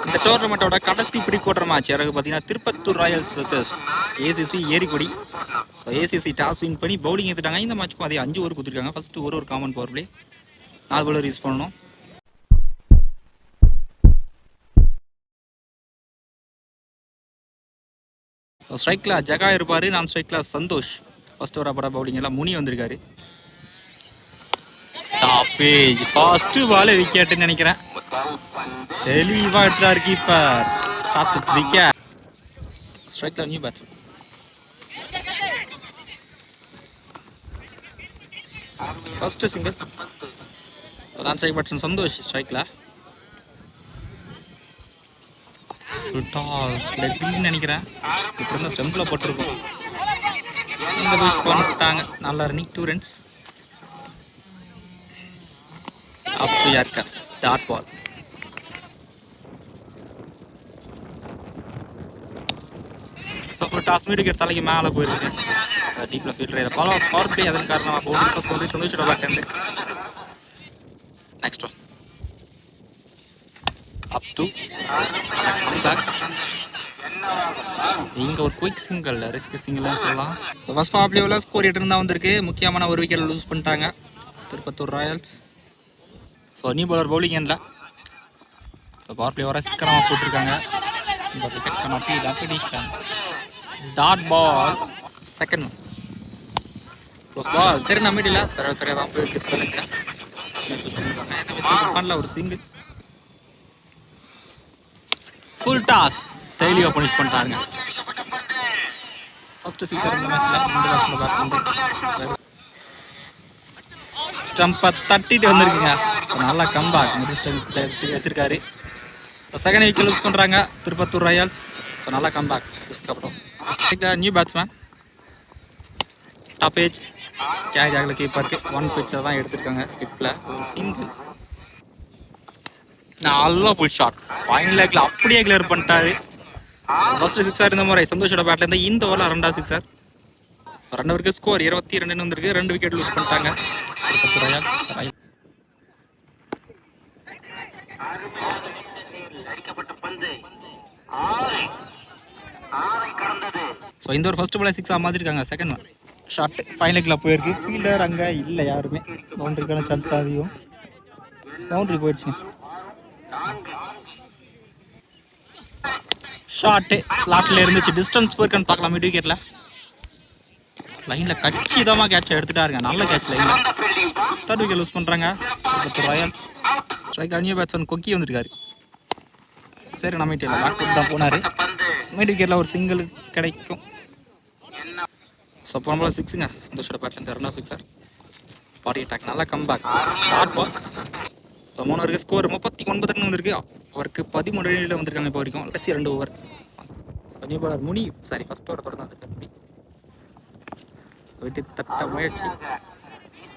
இந்த டோர்னமெண்ட்டோட கடைசி pre quarter match யாராவது பார்த்தீங்கன்னா Tirupattur Royals versus ACC Erikkudi. ACC toss win பண்ணி பவுலிங் எடுத்துட்டாங்க. இந்த மேட்ச்க்கும் அதே 5 ஓவர் கொடுத்துருக்காங்க. ஃபர்ஸ்ட் ஒரு common power play 4 bowler use பண்ணணும். ஸ்ட்ரைக்ல ஜகா இருப்பாரு, நான் ஸ்ட்ரைக்ல சந்தோஷ். ஃபர்ஸ்ட் ஓவரா பட பவுலிங் எல்லாம் முனி வந்திருக்காரு. டாப்பேஜ் ஃபர்ஸ்ட் பால் விக்கெட்னு நினைக்கிறேன். தெளிவா எடுத்தாரு கீப்பர். Starts with wicket. ஸ்ட்ரைக்ல new batsman. First single. Non strike batsman Santhosh ஸ்ட்ரைக்ல. டாஸ் லெக்னு நினைக்கிறேன். இப்போ இருந்த ஸ்டெம்பில் போட்டிருக்கோம். இந்த புஷ் பண்ணிட்டாங்க. நல்லா running 2 runs. Up to yorker dot ball. Toss மீடியர் தலைக்கு மேலே போயிருக்கு. டீப்ல ஃபீல்டர் பவர் பிளே அதன் காரணமாக பவுலிங் ஃபர்ஸ்ட் பவுண்டரி சந்தோஷோட பேட்லேருந்து. Next one up to comeback. இங்க ஒரு குயிக் சிங்கிள் ரிஸ்க் சிங்கிள்னு சொல்லலாம். ஃபர்ஸ்ட் பவர் பிளேல ஸ்கோர் 8 ரன் தான் வந்திருக்கு. முக்கியமான ஒரு விக்கெட் லூஸ் பண்ணிட்டாங்க Tirupattur Royals. So new bowler bowling எண்ணில் பவர் பிளே வர சிக்கனமாக போட்டிருக்காங்க. இந்த விக்கெட் கனப்பி டாப்பிடிஷன் டாட் பால். செகண்ட் பால் சரி நம்ம மீடியில் தெரியாதான் போயிருக்கு. ஸ்பெல்லிங்க எந்த மிஸ்டேக்கும் பண்ணல. ஒரு சிங்கிள் ஃபுல் டாஸ் தெளிவா பனிஷ் பண்ணிட்டாங்க. ஃபர்ஸ்ட் சிக்ஸர் இந்த மேட்ச்ல. இந்த மேட்ச்ல பேட் வந்து ஸ்டம்பை தட்டிட்டு வந்திருக்குங்க. நல்லா கம்பேக் மிடில் ஸ்டம்ப் எடுத்திருக்காரு. செகண்ட் விக்கெட் லூஸ் பண்றாங்க திருப்பத்தூர் ராயல்ஸ். ஸோ நல்லா கம்பேக் 6க்கு அப்புறம். New batsman top edge carry ஆகல கீப்பருக்கு. 1 பிச்சர் தான் எடுத்திருக்காங்க ஸ்கிப்ல. ஒரு சிங்கிள் நல்லா புல் ஷாட் ஃபைனல் லேக்ல அப்படியே கிளியர் பண்ணிட்டாரு. ஃபர்ஸ்ட் சிக்ஸர் இந்த முறை சந்தோஷோட பேட்ல இருந்து. இந்த ஓவர்ல 2வது சிக்ஸர். 2 ஓவருக்கு ஸ்கோர் 22 வந்திருக்கு. 2 விக்கெட் லூஸ் பண்ணிட்டாங்க திருப்பத்தூர் ராயல்ஸ். ஸோ இந்த ஒரு ஃபர்ஸ்ட் பால் 6 மாத்திருக்காங்க. செகண்ட் ஒன் ஷாட் ஃபைனல் லேக்ல போயிருக்கு. ஃபீல்டர் அங்கே இல்லை யாருமே. பவுண்டரிக்கான சான்ஸ் அதிகம். பவுண்டரி போயிடுச்சுங்க. ஷாட் ஸ்லாட்ல இருந்துச்சு. டிஸ்டன்ஸ் போயிருக்கான்னு பார்க்கலாம். மிட் விக்கெட்ல லைன்ல கச்சிதமா கேட்ச் எடுத்துட்டாருங்க. நல்ல கேட்ச் லைன்ல. 3rd விக்கெட் லூஸ் பண்றாங்க Tirupattur royals. Strike new batsman கொக்கி வந்திருக்காரு. சரி நம்ம மீட்டில் பேக் ஃபுட் தான் போனாரு. மிட் விக்கெட்ல ஒரு சிங்கிள் கிடைக்கும். ஸோ போன 6ங்க சந்தோஷோட பேட்ல இருந்து 2வது சிக்ஸர். பாடி அட்டாக் நல்லா கம்பேக் டாட் பால். 3 ஓவருக்கு ஸ்கோர் 39 ரன் வந்திருக்கு. அவருக்கு 13 ரன்ல வந்திருக்காங்க இப்போ வரைக்கும். கடைசி 2 ஓவர். நியூ பாலர் முனி சாரி ஃபர்ஸ்ட் ஓவர் தொடர்ந்து வந்திருக்காரு முனி. விட்டு தட்ட முயற்சி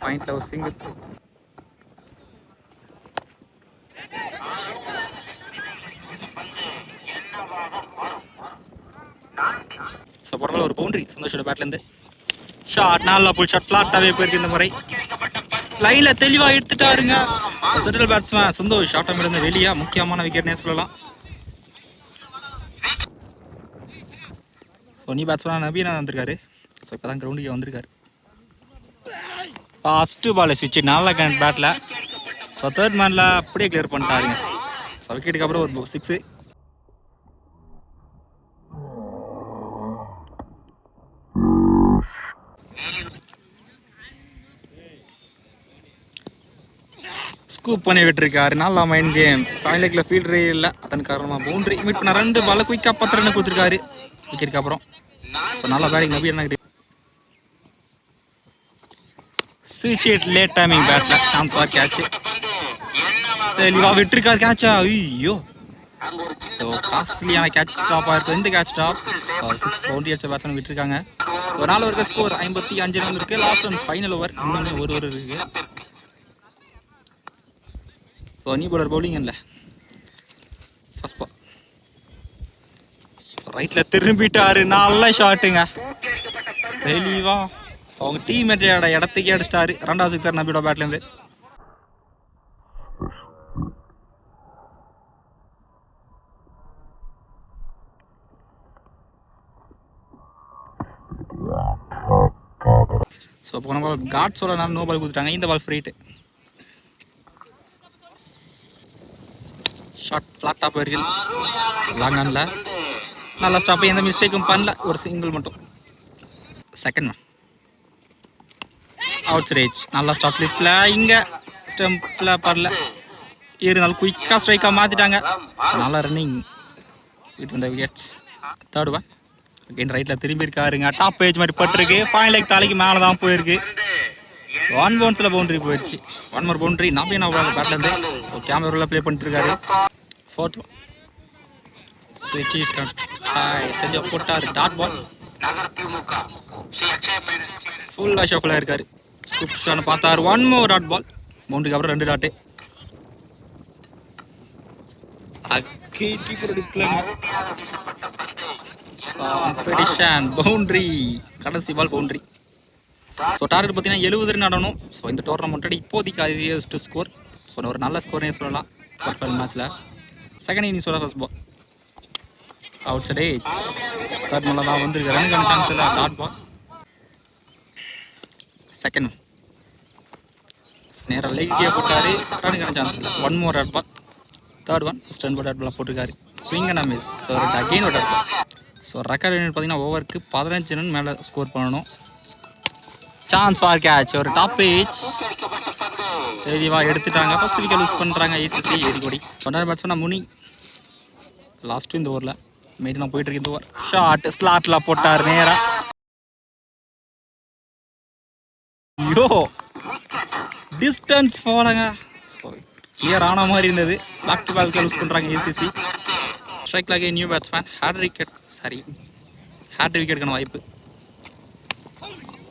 பாயிண்ட்ல ஒரு சிங்கிள். ஸோ போன ஒரு பவுண்டரி சந்தோஷோட பேட்ல இருந்து. ஷாட் நல்லா புல் ஷாட் ஃபிளாட்டாவே போயிருக்கு இந்த முறை. லைன்ல தெளிவா எடுத்துட்டாருங்க செட்டில் பேட்ஸ்மேன் சந்தோஷ். ஷார்ட் டர்ம்ல இருந்து வெளியா முக்கியமான விக்கெட்னே சொல்லலாம். சோனி பேட்ஸ்மேன் நபீனா வந்திருக்காரு. ஸோ இப்போதான் கிரவுண்டுக்கு வந்திருக்காரு. ஃபர்ஸ்ட் பால் ஸ்விட்ச் நல்ல கேன் பேட்ல. ஸோ 3rd மேன்ல அப்படியே கிளியர் பண்ணிட்டாருங்க. ஸோ விக்கெட்டுக்கு அப்புறம் ஒரு 6. ஸ்கூப் பண்ணி விட்டுருக்காரு. நல்லா மைண்ட் கேம். ஃபைனல் லேக்ல ஃபீல்டரே இல்லை. அதன் காரணமாக பவுண்டரி மீட் பண்ண 2 பால் குயிக்காக 10 ரன் கொடுத்துருக்காரு விக்கெட்டுக்கு அப்புறம். ஸோ நல்லா பேட்டிங் நபி என்ன சுவிட்ச் லேட் டைமிங் பேட்ல சான்ஸ் ஃபார் கேட்ச். தெளிவா விட்டுருக்காரு கேட்சா. ஐயோ ஸோ காஸ்ட்லியான கேட்ச் ஸ்டாப் ஆயிருக்கு இந்த கேட்ச் ஸ்டாப். 6 பவுண்டரி அடிச்ச பேட்ஸ்மேன் விட்டுருக்காங்க. ஒரு 4 ஓவருக்கு ஸ்கோர் 55 ரன் இருக்கு. Last one final over. இன்னுமே ஒரு ஓவர் இருக்கு. ஸோ நியூ பவுலர் பவுலிங் இல்லை. ஃபர்ஸ்ட் பால் ரைட்ல திரும்பிட்டாரு. நல்ல ஷாட்டுங்க தெளிவா. ஸோ அவங்க டீம்மேட்டோட இடத்துக்கே அடிச்சிட்டாரு. 2வது சிக்ஸர் நபியோட பேட்ல இருந்து. போன பால் காட்ஸோட நோ பால் கொடுத்துட்டாங்க. இந்த பால் ஃப்ரீ ஹிட். ஷார்ட் ஃப்ளாட்டாக போயிருக்கு லாங் ஆன்ல. நல்லா ஸ்டாப், எந்த மிஸ்டேக்கும் பண்ணல, ஒரு சிங்கிள் மட்டும். செகண்ட் மேன் அவுட் ரேஜ். நல்லா ஸ்டாப் லிப்ல, இங்கே ஸ்டம்பில் பரல, இருந்தாலும் குயிக்காக ஸ்ட்ரைக்காக மாற்றிட்டாங்க. நல்லா ரன்னிங் வித் இந்த விக்கெட்ஸ். தேர்ட் ஒன் அகைன் ரைட்டில் திரும்பி இருக்காருங்க. டாப் பேஜ் மாதிரி பட்டிருக்கு. ஃபைன் லைக் தலைக்கு மேலே தான் போயிருக்கு. 1 பவுன்ஸில் பவுண்டரி போயிடுச்சு. 1 மோர் பவுண்டரி. நபீனா பேட்லேருந்து கேமரா ப்ளே பண்ணிட்டு இருக்காரு. ஃபோர்த் ஸ்விட்ச் தெரிஞ்ச போட்டார். டாட் பால் ஃபுல்லாக ஷஃபிளாக இருக்காரு. ஸ்கிப்ஷான பார்த்தார். 1 மோர் டாட் பால். பவுண்டரிக்கு அப்புறம் 2 டாட்டு. பவுண்டரி, கடைசி பால் பவுண்டரி. ஸோ டார்கெட் பார்த்தீங்கன்னா 70 ரன் ஆடணும். ஸோ இந்த டோர்னமெண்ட்டோட இப்போதைக்கு ஹையஸ்ட் ஸ்கோர். ஸோ ஒரு நல்ல ஸ்கோர்னே சொல்லலாம் குவார்டர் மேட்ச்சில். செகண்ட் இன்னிங்ஸோட first ball out side edge. Third பால்ல தான் வந்திருக்கு. ரனுக்கான சான்ஸ் இல்லை. Dot ball. செகண்ட் நேராக லெக்கே போட்டார். ரனுக்கான சான்ஸ் இல்லை. 1 more dot ball. Third one stun dot ball போட்டிருக்காரு. Swing and miss. So again ஒரு டாட் பால். ஸோ ரெக்கார்ட் பார்த்தீங்கன்னா ஓவருக்கு 15 ரன் மேலே ஸ்கோர் பண்ணணும். Chance for catch. ஒரு டாப் பேஜ் தெளிவாக எடுத்துட்டாங்க. ஃபர்ஸ்ட் விக்கெட் லூஸ் பண்ணுறாங்க ஏசிசி எரிகொடி. சொன்னார் பேட்ஸ்மேனா முனி லாஸ்ட்டு இந்த ஓவரில் மெயினாக போயிட்டு இருக்கு. இந்த ஓவர் ஷார்ட் ஸ்லாட்டில் போட்டார் நேராக. ஐயோ டிஸ்டன்ஸ் போலங்க. ஸோ கிளியர் ஆன மாதிரி இருந்தது. Back to back wicket loose பண்ணுறாங்க ஏசிசி. ஸ்ட்ரைக் லாகே நியூ பேட்ஸ்மேன் ஹேட்ரிக் விக்கெட்டுக்கான வாய்ப்பு.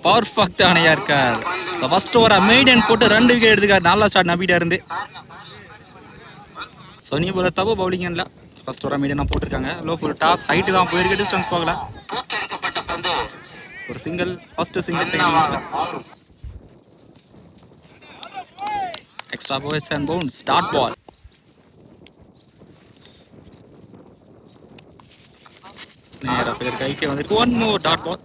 பர்ஃபெக்ட் ஆனையா இருக்கார். ஸோ ஃபர்ஸ்ட் ஓவரை மெய்டன் போட்டு 2 விக்கெட் எடுத்துக்கார். நல்லா ஸ்டார்ட் நம்பிட்டா இருந்து. ஸோ நீ போல தப்பு பவுலிங் இல்லை. ஃபர்ஸ்ட் ஓவரை மெய்டனாக போட்டிருக்காங்க. லோ ஃபுல் டாஸ் ஹைட்டு தான் போயிருக்கு. டிஸ்டன்ஸ் போகல. ஒரு சிங்கிள், ஃபர்ஸ்ட் சிங்கிள் செகண்ட் இன்னிங்ஸ்ல. எக்ஸ்ட்ரா போய்ஸ் அண்ட் பவுன்ஸ். Dot ball. நேராக பேர் கைக்கே வந்துருக்கு. 1 மோர் டாட் பால்.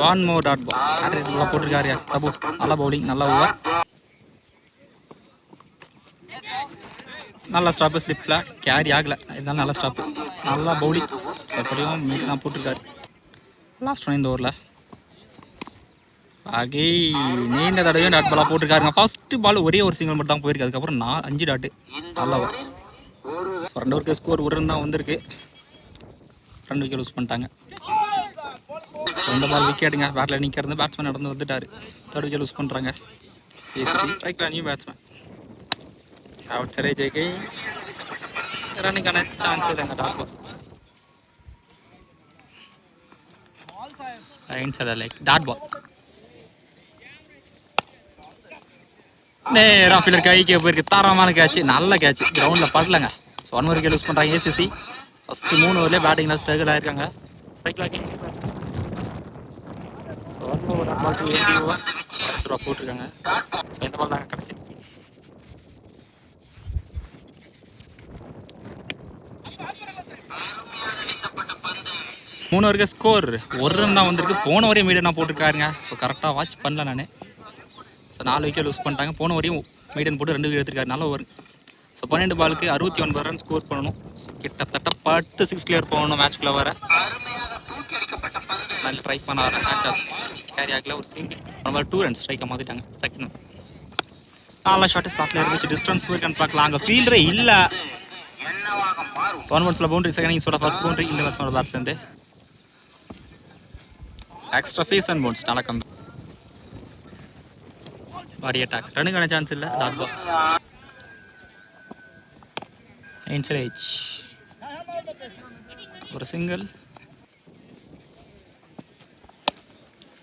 1 மோர் டாட் பால். நல்லா போட்டிருக்காரு தபு. நல்லா பவுலிங், நல்லா ஓவர். நல்லா ஸ்டாப்பு. ஸ்லிப்பில் கேரி ஆகலை. இதுதான் நல்ல ஸ்டாப்பு. நல்லா பவுலிங். எப்படியும் மீறி தான் போட்டிருக்காரு. லாஸ்ட் ஒன் இந்த ஓவரில் ஆகே நீண்ட தடவையும் டாட் பாலாக போட்டிருக்காருங்க. ஃபர்ஸ்ட் பால் ஒரே ஒரு சிங்கிள் மட்டும் தான் போயிருக்கு. அதுக்கப்புறம் 5 டாட்டு. நல்லா ஓவர். 2 ஓவருக்கு ஸ்கோர் 1 ரன் தான் வந்திருக்கு. 2 விக்கெட் லூஸ் பண்ணிட்டாங்க. ஸோ இந்த பால் விக்கெட்டுங்க. பேட்டில் நிற்கிறது. பேட்ஸ்மேன் நடந்து வந்துட்டார். 3rd விக்கெட் லூஸ் பண்ணுறாங்க ஏசிசி. ஸ்ட்ரைக்கில் நியூ பேட்ஸ்மேன் அவுட் சைட் ஜெய்கை. ரனுக்கான சான்ஸ் இல்லைங்க. Dot ball. Dot ball. நேராக ஃபீல்டர் கைக்கே போயிருக்கு. தரமான கேட்ச். நல்ல கேட்ச். கிரவுண்டில் படலங்க. ஸோ 1 ஓவர் விக்கெட் லூஸ் பண்ணுறாங்க ஏசிசி. ஃபஸ்ட்டு 3 ஓவர்லேயே பேட்டிங்கில் ஸ்ட்ரகிள் ஆயிருக்காங்க. போட்டிருக்காங்க. ஸோ இந்த பால் தாங்க கடைசி. மூணு வரைக்கும் ஸ்கோர் 1 ரன் தான் வந்திருக்கு. போன வரையும் மீடியனாக போட்டிருக்காருங்க. ஸோ கரெக்டாக வாட்ச் பண்ணல நான். ஸோ 4 விக்கெட் லூஸ் பண்ணிட்டாங்க. போன வரையும் மீடியன் போட்டு 2 விக்கெட் எடுத்துருக்காரு. நல்ல ஓவர். ஸோ 12 பாலுக்கு 69 ரன் ஸ்கோர் பண்ணணும். ஸோ கிட்டத்தட்ட 10 6 கிளியர் போகணும் மேட்ச்குள்ளே வர. நல்ல ட்ரை பண்ண வர மேட்ச் ஆச்சு. கேரி ஆகல. ஒரு சிங்கிள். நம்ம 2 ரன்ஸ் ஸ்ட்ரைக்கை மாற்றிட்டாங்க. செகண்ட் நல்லா ஷார்ட் ஸ்டார்ட்ல இருந்துச்சு. டிஸ்டன்ஸ் போயிருக்கான்னு பார்க்கலாம். அங்கே ஃபீல்டரே இல்லை. 1 ரன்ஸில் பவுண்டரி. செகண்ட் இன்னிங்ஸோட ஃபர்ஸ்ட் பவுண்டரி இந்த பேட்ஸ்மேனோட பேட்ஸ்லேருந்து. எக்ஸ்ட்ரா ஃபீஸ் அண்ட் பவுன்ஸ். நல்லா கம்மி. Body attack. ரனுக்கான சான்ஸ் இல்லை. Dot ball. இன்சரேஜ். ஒரு சிங்கிள்.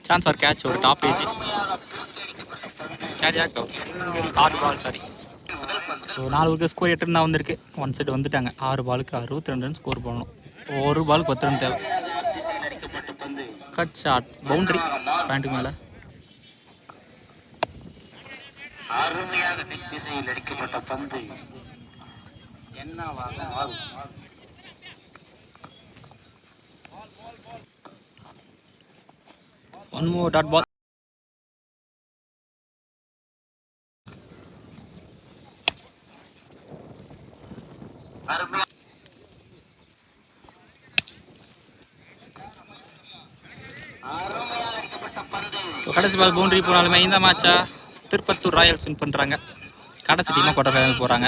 Chance for catch. ஒரு டாப் ஏஜ் கேரி ஆக. ஒரு single. Dot ball. Sorry. So 4 ஓவருக்கு ஸ்கோர் 8 ரன் தான் வந்திருக்கு. 1 சைடு வந்துட்டாங்க. 6 பாலுக்கு 62 ரன் ஸ்கோர் பண்ணணும். 1 பாலுக்கு 10 ரன் தேவை. Cut shot. பவுண்டரி. பேண்ட்டுக்கு மேலே. அருமையாக திசையில் அடிக்கப்பட்ட பந்து என்னவாக one more dot ball. So கடைசி பால் பவுண்டரி போனாலுமே இந்த மேட்சை திருப்பத்தூர் ராயல்ஸ் வின் பண்ணுறாங்க. கடைசி டீமாக குவார்டர் ஃபைனல் போகிறாங்க.